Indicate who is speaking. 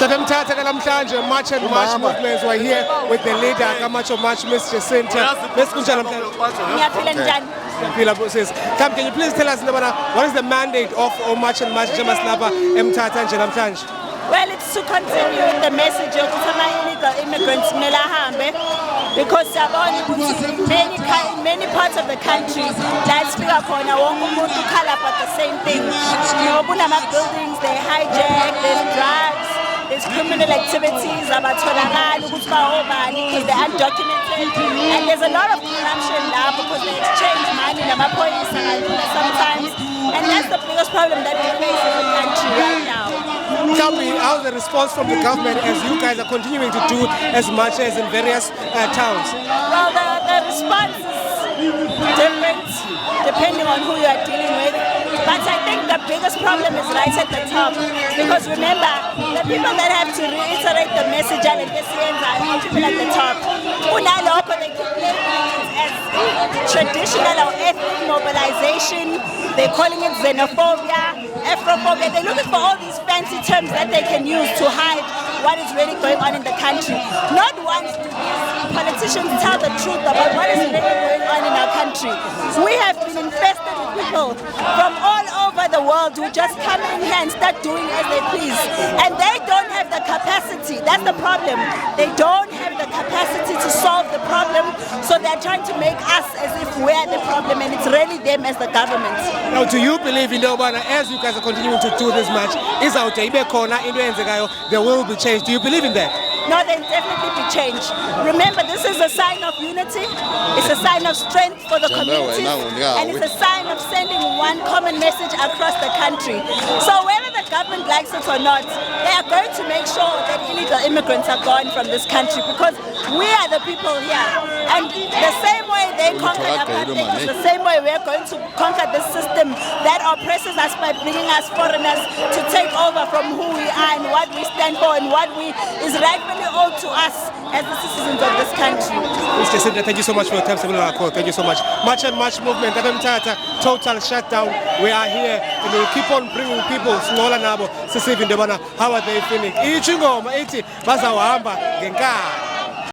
Speaker 1: Mthatha namhlanje March and March movements were here with the leader Kamacho March, Ms. Jacinta. Come, can you please tell us what is the mandate of March and March Jamaslapa Mthatha namhlanje?
Speaker 2: Well, it's to continue the message of illegal immigrants because in many parts of the country, let's speak up on the same thing. Buildings, they hijack, there's drugs, there's criminal activities, because they're undocumented, and there's a lot of corruption now because they exchange money sometimes, and that's the biggest problem that we face in the country right now.
Speaker 1: Tell me, how's the response from the government as you guys are continuing to do as much as in various towns?
Speaker 2: Well, the response is different depending on who you are dealing with. But I think the biggest problem is right at the top. Because remember, the people that have to reiterate the message are the people at the top. They keep labeling it as traditional or ethnic mobilization. They're calling it xenophobia, Afrophobia. They're looking for all these fancy terms that they can use to hide what is really going on in the country. Not once do these politicians tell the truth about what is really going on in our country. We have been infested with people from all over the world who just come in here and start doing as they please. And they don't have the capacity. That's the problem. They don't have the capacity to solve the problem, so they're trying to make us as if we're the problem, and it's really them as the government.
Speaker 1: Now, do you believe in as you guys are continuing to do this match, there will be change? Do you believe in that?
Speaker 2: No, there will definitely be change. Remember, this is a sign of unity. It's a sign of strength for the community, and it's a sign of sending one common message across the country. So whether the government likes it or not, they are going to make sure that illegal immigrants are gone from this country, because we are the people here. And the same way they conquered apartheid, the same way we are going to conquer the system that oppresses us by bringing us foreigners to take over from who we are and what we stand for and what is rightfully owed to us as the citizens of this country.
Speaker 1: Mr. Jacinta, thank you so much for your time. Thank you so much. March and March movement, total shutdown. We are here and we keep on bringing people. How are they feeling?